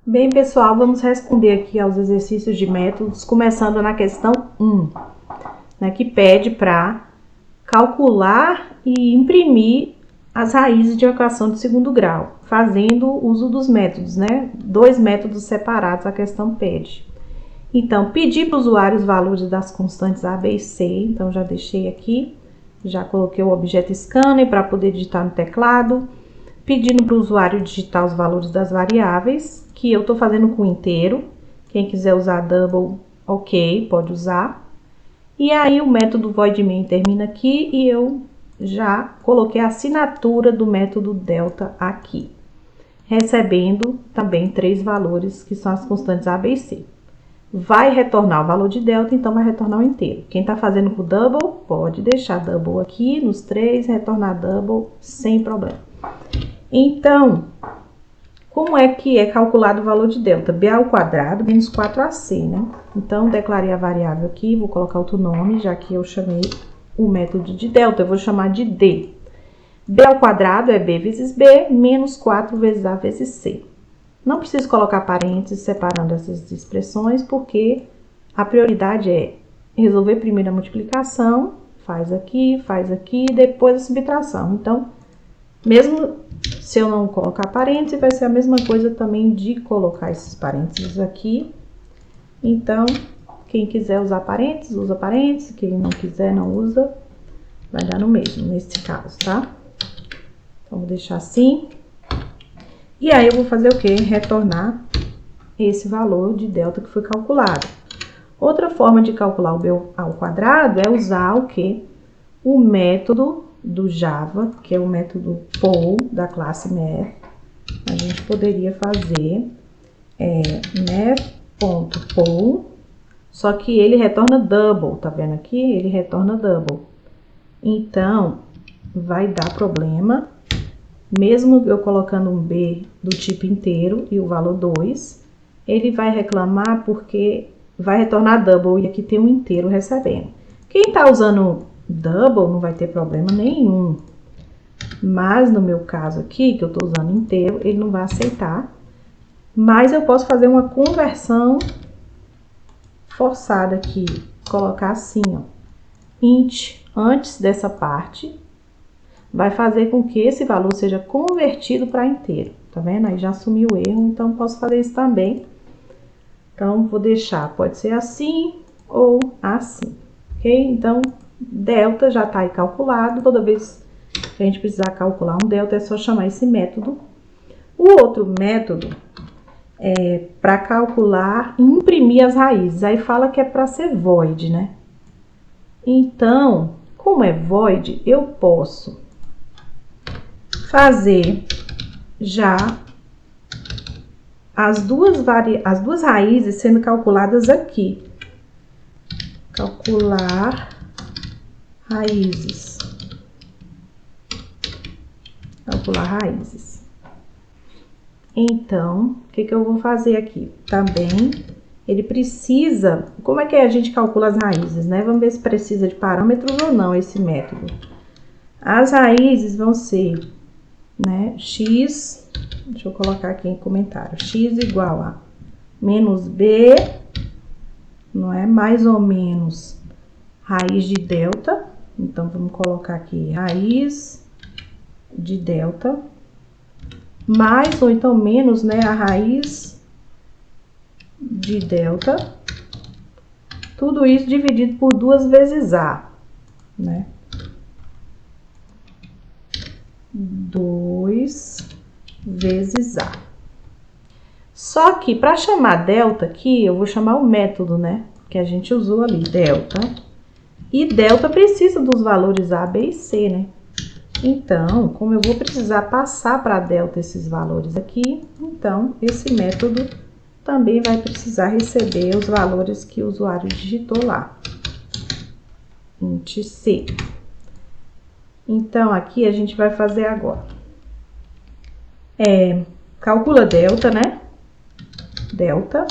Bem, pessoal, vamos responder aqui aos exercícios de métodos, começando na questão 1, né, que pede para calcular e imprimir as raízes de equação de segundo grau, fazendo uso dos métodos, né? Dois métodos separados a questão pede. Então, pedir para o usuário os valores das constantes A, B e C, então já deixei aqui, já coloquei o objeto scanner para poder digitar no teclado, pedindo para o usuário digitar os valores das variáveis, que eu estou fazendo com inteiro. Quem quiser usar double, ok, pode usar. E aí o método void main termina aqui e eu já coloquei a assinatura do método delta aqui, recebendo também 3 valores, que são as constantes A, B e C. Vai retornar o valor de delta, então vai retornar o inteiro. Quem está fazendo com double, pode deixar double aqui nos 3, retornar double sem problema. Então, como é que é calculado o valor de delta? B ao quadrado menos 4AC, né? Então, declarei a variável aqui, vou colocar outro nome, já que eu chamei o método de delta, eu vou chamar de D. B ao quadrado é B vezes B, menos 4 vezes A vezes C. Não preciso colocar parênteses separando essas expressões, porque a prioridade é resolver primeiro a multiplicação, faz aqui, depois a subtração. Então, mesmo se eu não colocar parênteses, vai ser a mesma coisa também de colocar esses parênteses aqui. Então, quem quiser usar parênteses, usa parênteses. Quem não quiser, não usa. Vai dar no mesmo, nesse caso, tá? Então, vou deixar assim. E aí, eu vou fazer o quê? Retornar esse valor de delta que foi calculado. Outra forma de calcular o B ao quadrado é usar o quê? O método do Java, que é o método poll da classe math. A gente poderia fazer math.poll, só que ele retorna double, tá vendo aqui? Ele retorna double. Então, vai dar problema, mesmo eu colocando um B do tipo inteiro e o valor 2, ele vai reclamar porque vai retornar double e aqui tem um inteiro recebendo. Quem tá usando double não vai ter problema nenhum, mas no meu caso aqui, que eu tô usando inteiro, ele não vai aceitar. Mas eu posso fazer uma conversão forçada aqui, colocar assim, ó, int antes dessa parte, vai fazer com que esse valor seja convertido para inteiro, tá vendo? Aí já assumiu o erro, então posso fazer isso também. Então, vou deixar, pode ser assim ou assim, ok? Então, delta já está aí calculado. Toda vez que a gente precisar calcular um delta, é só chamar esse método. O outro método é para calcular e imprimir as raízes. Aí fala que é para ser void, né? Então, como é void, eu posso fazer já as duas raízes sendo calculadas aqui. Calcular raízes. Calcular raízes. Então, o que eu vou fazer aqui? Também, ele precisa... Como é que a gente calcula as raízes, né? Vamos ver se precisa de parâmetros ou não esse método. As raízes vão ser, né, x... Deixa eu colocar aqui em comentário. X igual a menos b, não é? Mais ou menos raiz de delta. Então, vamos colocar aqui raiz de delta. Mais ou então menos, né? A raiz de delta. Tudo isso dividido por 2 vezes a, né? 2 vezes a. Só que para chamar delta aqui, eu vou chamar o método, né? Que a gente usou ali, delta. E delta precisa dos valores A, B e C, né? Então, como eu vou precisar passar para delta esses valores aqui, então esse método também vai precisar receber os valores que o usuário digitou lá. Int C. Então, aqui a gente vai fazer agora. Calcula delta, né? Delta.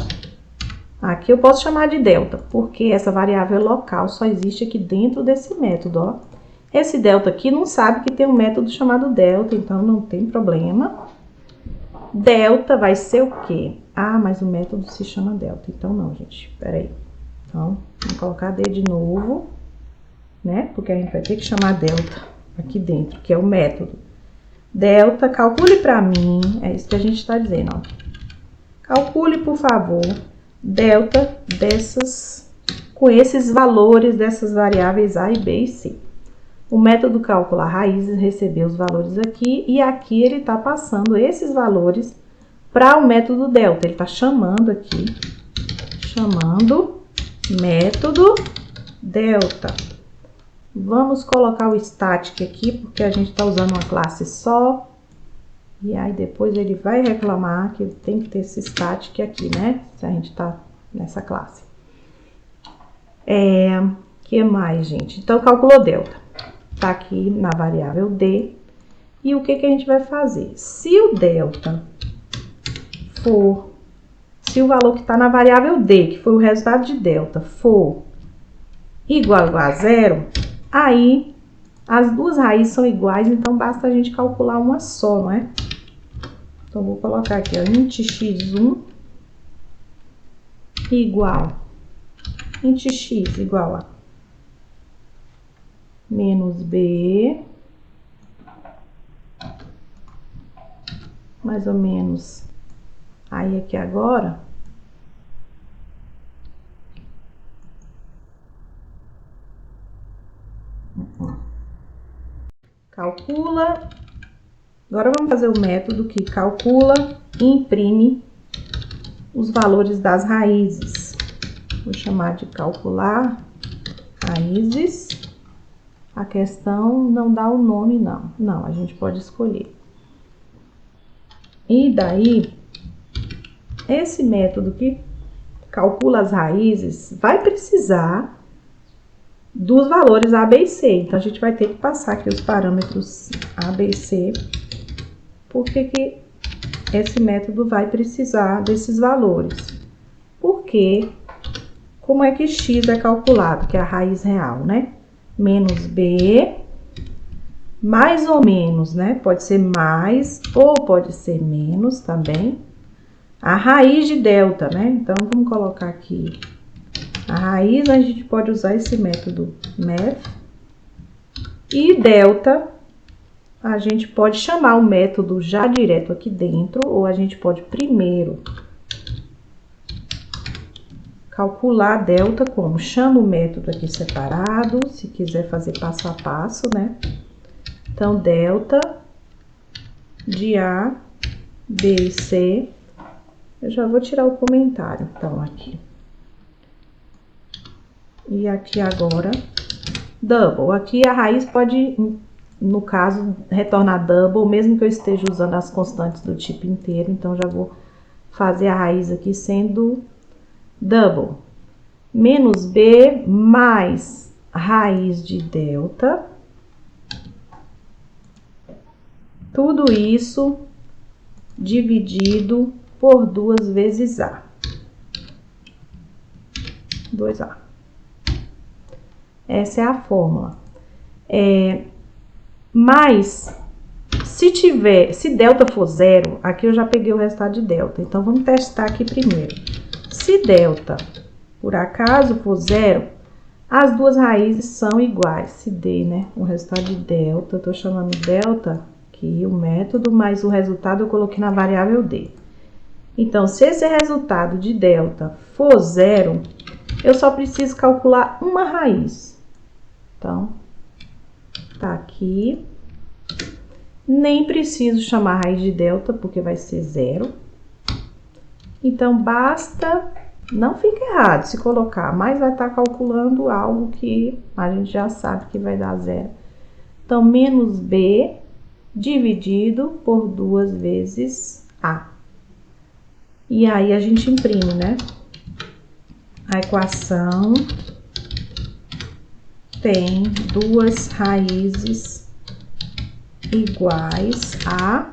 Aqui eu posso chamar de delta, porque essa variável local só existe aqui dentro desse método, ó. Esse delta aqui não sabe que tem um método chamado delta, então não tem problema. Delta vai ser o quê? Ah, mas o método se chama delta. Então, não, gente. Peraí. Então, vou colocar D de novo, né? Porque a gente vai ter que chamar delta aqui dentro, que é o método. Delta, calcule para mim. É isso que a gente está dizendo, ó. Calcule, por favor, delta com esses valores dessas variáveis A e B e C. O método calcular raízes recebeu os valores aqui e aqui ele está passando esses valores para o método delta. Ele está chamando aqui, método delta. Vamos colocar o static aqui, porque a gente está usando uma classe só. E aí depois ele vai reclamar que tem que ter esse static aqui, né? Se a gente está nessa classe. Que mais, gente? Então, calculou delta. Tá aqui na variável D. E o que que a gente vai fazer? Se o delta for, se o valor que está na variável D, que foi o resultado de delta, for igual a zero, aí as duas raízes são iguais, então basta a gente calcular uma só, não é? Então, vou colocar aqui, ó, int x1 int x igual a menos b, mais ou menos. Aí, aqui agora, calcula. Agora, vamos fazer o método que calcula e imprime os valores das raízes. Vou chamar de calcular raízes. A questão não dá o nome, não. Não, a gente pode escolher. E daí, esse método que calcula as raízes vai precisar dos valores A, B e C. Então, a gente vai ter que passar aqui os parâmetros A, B e C. Porque que esse método vai precisar desses valores? Porque como é que x é calculado, que é a raiz real, né? Menos b, mais ou menos, né? Pode ser mais ou pode ser menos também. A raiz de delta, né? Então, vamos colocar aqui a raiz, a gente pode usar esse método math. E delta, a gente pode chamar o método já direto aqui dentro, ou a gente pode primeiro calcular delta como? Chama o método aqui separado, se quiser fazer passo a passo, né? Então, delta de A, B e C. Eu já vou tirar o comentário, então, aqui. E aqui agora, double. Aqui a raiz pode, no caso, retornar double, mesmo que eu esteja usando as constantes do tipo inteiro. Então, já vou fazer a raiz aqui sendo double. Menos B mais raiz de delta. Tudo isso dividido por 2 vezes A. 2A. Essa é a fórmula. Mas, se delta for zero, aqui eu já peguei o resultado de delta. Então, vamos testar aqui primeiro. Se delta, por acaso, for zero, as duas raízes são iguais. Se D, né? O resultado de delta, eu tô chamando delta aqui, o método, mas o resultado eu coloquei na variável D. Então, se esse resultado de delta for zero, eu só preciso calcular uma raiz. Então, tá aqui. Nem preciso chamar raiz de delta, porque vai ser zero. Então, basta, não fica errado se colocar, mas vai estar calculando algo que a gente já sabe que vai dar zero. Então, menos B dividido por 2 vezes A. E aí, a gente imprime, né? A equação tem duas raízes iguais a...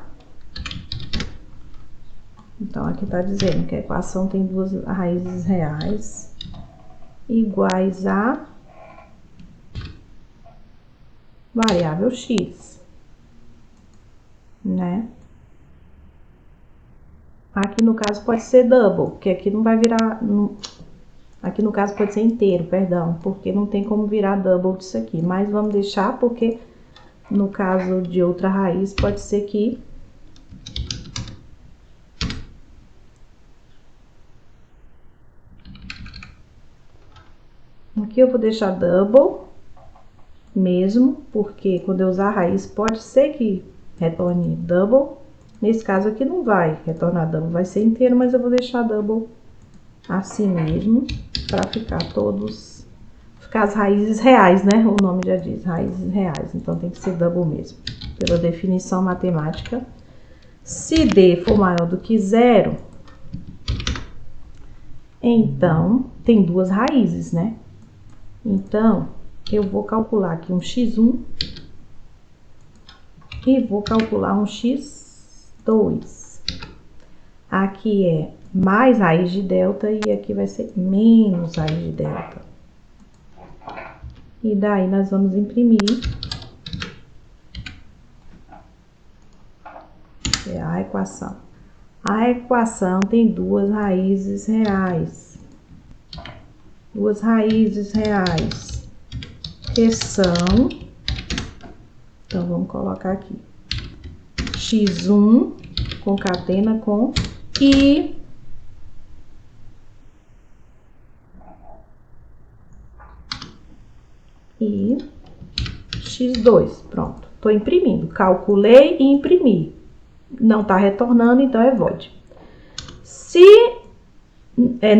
Então, aqui tá dizendo que a equação tem duas raízes reais iguais a variável x, né? Aqui no caso pode ser double, porque aqui não vai virar... Aqui no caso pode ser inteiro, perdão, porque não tem como virar double disso aqui. Mas vamos deixar porque no caso de outra raiz pode ser que... Aqui eu vou deixar double mesmo, porque quando eu usar a raiz pode ser que retorne double. Nesse caso aqui não vai retornar double, vai ser inteiro, mas eu vou deixar double assim mesmo, para ficar todos, ficar as raízes reais, né? O nome já diz, raízes reais, então tem que ser double mesmo, pela definição matemática. Se D for maior do que zero, então tem duas raízes, né? Então, eu vou calcular aqui um x1 e vou calcular um x2. Aqui é mais raiz de delta e aqui vai ser menos raiz de delta. E daí nós vamos imprimir a equação. A equação tem duas raízes reais. Duas raízes reais que são... Então, vamos colocar aqui. x1 concatena com i x2. Pronto. Tô imprimindo. Calculei e imprimi. Não tá retornando, então é void. Se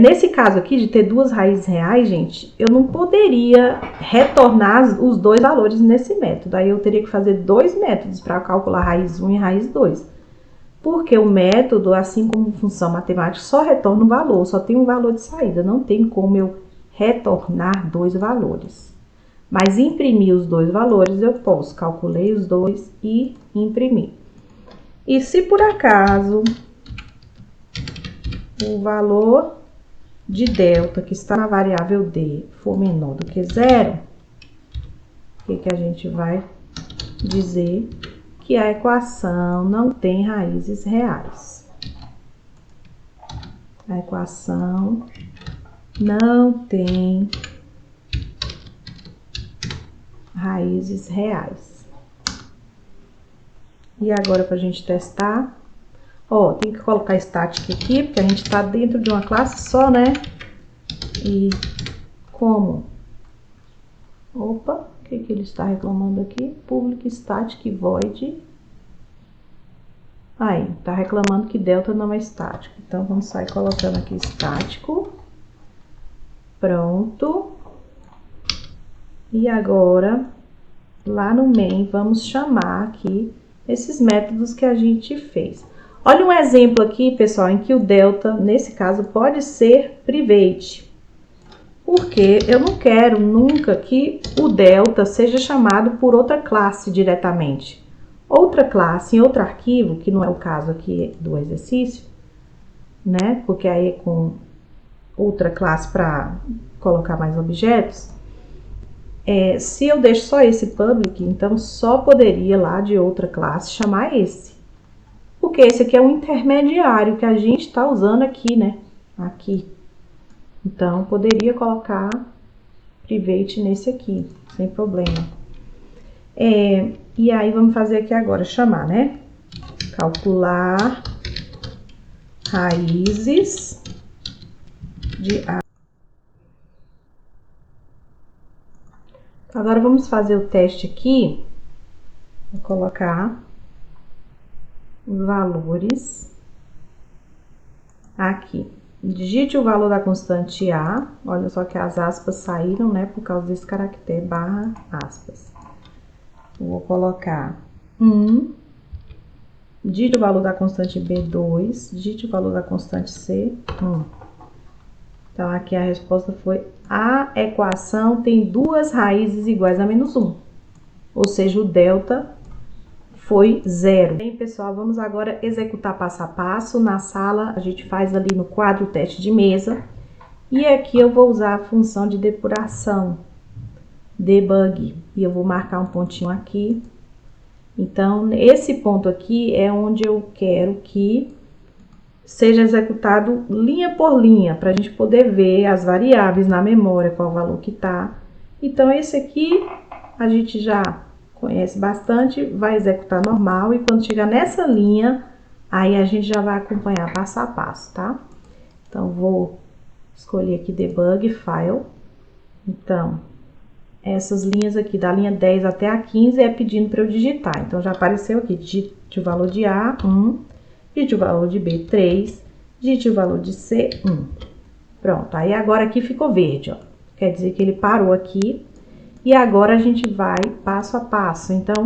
nesse caso aqui de ter duas raízes reais, gente, eu não poderia retornar os dois valores nesse método. Aí eu teria que fazer dois métodos para calcular raiz 1 e raiz 2. Porque o método, assim como função matemática, só retorna um valor, só tem um valor de saída. Não tem como eu retornar dois valores. Mas imprimir os dois valores eu posso. Calculei os dois e imprimir. E se por acaso o valor de delta que está na variável D for menor do que zero, o que a gente vai dizer? Que a equação não tem raízes reais. A equação não tem raízes reais. E agora, para a gente testar, ó, tem que colocar static aqui, porque a gente está dentro de uma classe só, né? E como? Opa, o que ele está reclamando aqui? Public static void. Aí, tá reclamando que delta não é estático. Então, vamos sair colocando aqui estático. Pronto. E agora, lá no main, vamos chamar aqui esses métodos que a gente fez. Olha um exemplo aqui, pessoal, em que o delta, nesse caso, pode ser private. Porque eu não quero nunca que o delta seja chamado por outra classe diretamente. Outra classe em outro arquivo, que não é o caso aqui do exercício, né? Porque aí é com outra classe para colocar mais objetos. Se eu deixo só esse public, então só poderia lá de outra classe chamar esse. Porque esse aqui é um intermediário que a gente está usando aqui, né? Aqui. Então, poderia colocar private nesse aqui, sem problema. E aí, vamos fazer aqui agora, chamar, né? Calcular raízes de A. Agora, vamos fazer o teste aqui. Vou colocar os valores aqui. Digite o valor da constante A. Olha só que as aspas saíram, né? Por causa desse caractere barra aspas. Vou colocar 1. Digite o valor da constante B, 2. Digite o valor da constante C, 1. Então, aqui a resposta foi: a equação tem duas raízes iguais a menos 1. Ou seja, o delta foi 0. Bem, pessoal, vamos agora executar passo a passo. Na sala, a gente faz ali no quadro teste de mesa. E aqui eu vou usar a função de depuração, debug. E eu vou marcar um pontinho aqui. Então, esse ponto aqui é onde eu quero que seja executado linha por linha, para a gente poder ver as variáveis na memória, qual o valor que está. Então, esse aqui a gente já conhece bastante, vai executar normal, e quando chegar nessa linha, aí a gente já vai acompanhar passo a passo, tá? Então, vou escolher aqui Debug, File. Então, essas linhas aqui, da linha 10 até a 15, é pedindo para eu digitar. Então, já apareceu aqui, digite o valor de A, 1, digite o valor de B, 3, digite o valor de C, 1. Pronto, aí agora aqui ficou verde, ó. Quer dizer que ele parou aqui. E agora a gente vai passo a passo. Então,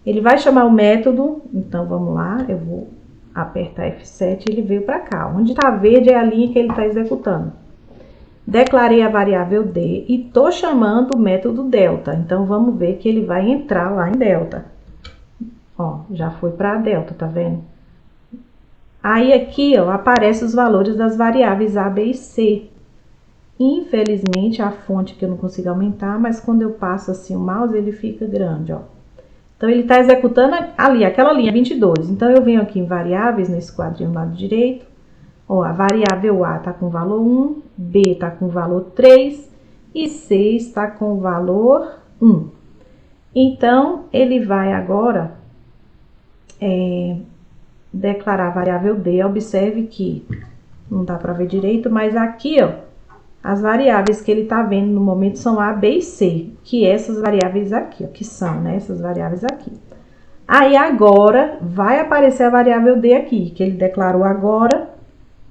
ele vai chamar o método. Então, vamos lá, eu vou apertar F7 e ele veio para cá. Onde está verde é a linha que ele está executando. Declarei a variável D e tô chamando o método delta. Então, vamos ver que ele vai entrar lá em delta. Ó, já foi para delta, tá vendo? Aí aqui, ó, aparece os valores das variáveis A, B e C. Infelizmente, a fonte que eu não consigo aumentar, mas quando eu passo assim o mouse, ele fica grande, ó. Então, ele está executando ali, aquela linha 22. Então, eu venho aqui em variáveis, nesse quadrinho do lado direito. Ó, a variável A está com valor 1, B está com valor 3 e C está com valor 1. Então, ele vai agora declarar a variável D. Observe que não dá para ver direito, mas aqui, ó, as variáveis que ele está vendo no momento são A, B e C, que essas variáveis aqui, ó, que são, né, essas variáveis aqui. Aí agora vai aparecer a variável D aqui, que ele declarou agora.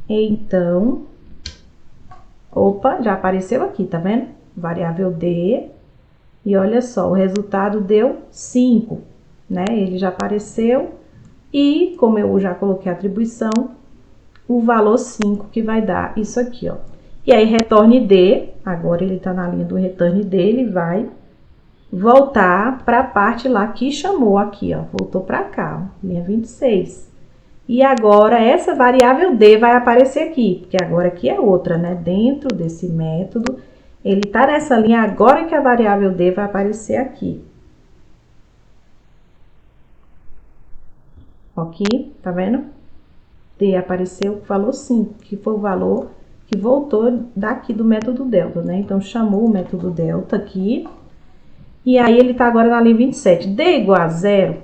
Então, opa, já apareceu aqui, tá vendo? Variável D. E olha só, o resultado deu 5, né? Ele já apareceu. E, como eu já coloquei a atribuição, o valor 5 que vai dar isso aqui, ó. E aí, retorne D, agora ele tá na linha do return D, ele vai voltar para a parte lá que chamou aqui, ó. Voltou para cá, ó, linha 26. E agora, essa variável D vai aparecer aqui, porque agora aqui é outra, né? Dentro desse método, ele tá nessa linha agora que a variável D vai aparecer aqui. Ok? Tá vendo? D apareceu com o valor 5, que foi o valor que voltou daqui do método delta, né? Então, chamou o método delta aqui. E aí, ele tá agora na linha 27. D igual a 0,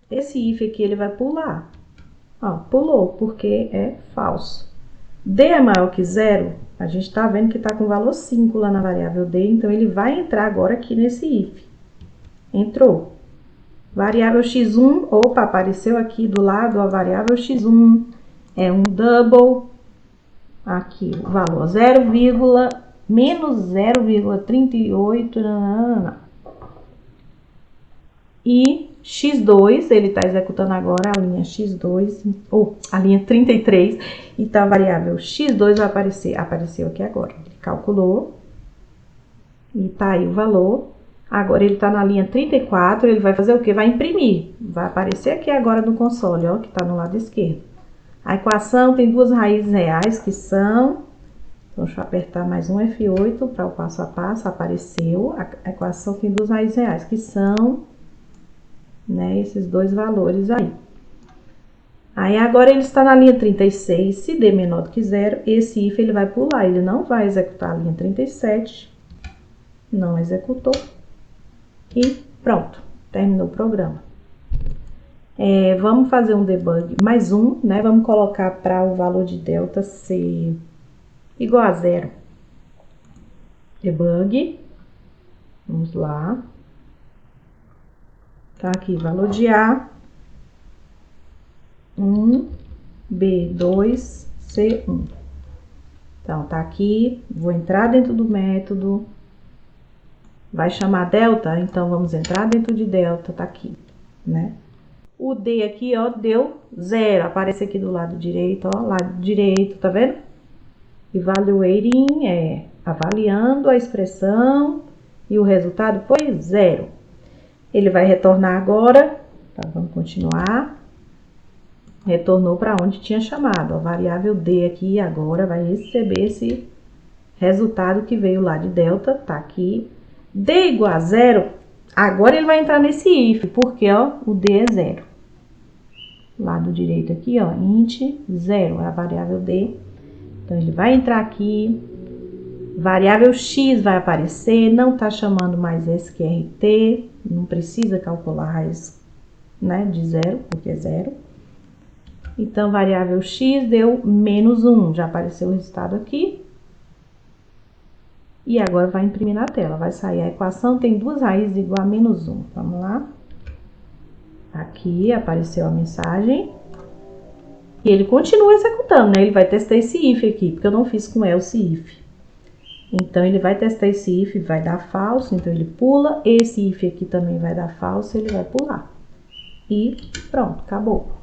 esse if aqui ele vai pular. Ó, pulou, porque é falso. D é maior que 0, a gente tá vendo que tá com valor 5 lá na variável D, então ele vai entrar agora aqui nesse if. Entrou. Variável x1, opa, apareceu aqui do lado a variável x1, é um double, aqui o valor 0, menos 0,38, e x2, ele está executando agora a linha x2, ou a linha 33, então a variável x2 vai aparecer, apareceu aqui agora, ele calculou, e tá aí o valor. Agora ele tá na linha 34, ele vai fazer o quê? Vai imprimir, vai aparecer aqui agora no console, ó, que tá no lado esquerdo. A equação tem duas raízes reais, que são, então deixa eu apertar mais um F8 para o passo a passo, apareceu, a equação tem duas raízes reais, que são, né, esses dois valores aí. Aí agora ele está na linha 36, se D menor do que 0, esse if ele vai pular, ele não vai executar a linha 37, não executou, e pronto, terminou o programa. Vamos fazer um debug, mais um, né, vamos colocar para o valor de delta ser igual a 0. Debug, vamos lá. Tá aqui, valor de A, 1, B, 2, C, 1. Então, tá aqui, vou entrar dentro do método, vai chamar delta, então vamos entrar dentro de delta, tá aqui, né? O D aqui, ó, deu 0, aparece aqui do lado direito, ó, lado direito, tá vendo? Evaluating é avaliando a expressão e o resultado foi 0. Ele vai retornar agora, tá? Vamos continuar. Retornou para onde tinha chamado. A variável D aqui agora vai receber esse resultado que veio lá de delta, tá aqui. D igual a 0, agora ele vai entrar nesse if, porque ó, o D é 0. lado direito aqui, ó, int 0, é a variável d. Então, ele vai entrar aqui, variável x vai aparecer, não tá chamando mais sqrt, não precisa calcular a raiz, né, de 0, porque é 0. Então, variável x deu menos 1, já apareceu o resultado aqui. E agora vai imprimir na tela, vai sair a equação, tem duas raízes igual a menos 1. Vamos lá. Aqui apareceu a mensagem. E ele continua executando, né? Ele vai testar esse if aqui, porque eu não fiz com else if. Então, ele vai testar esse if, vai dar falso, então ele pula. Esse if aqui também vai dar falso, ele vai pular. E pronto, acabou.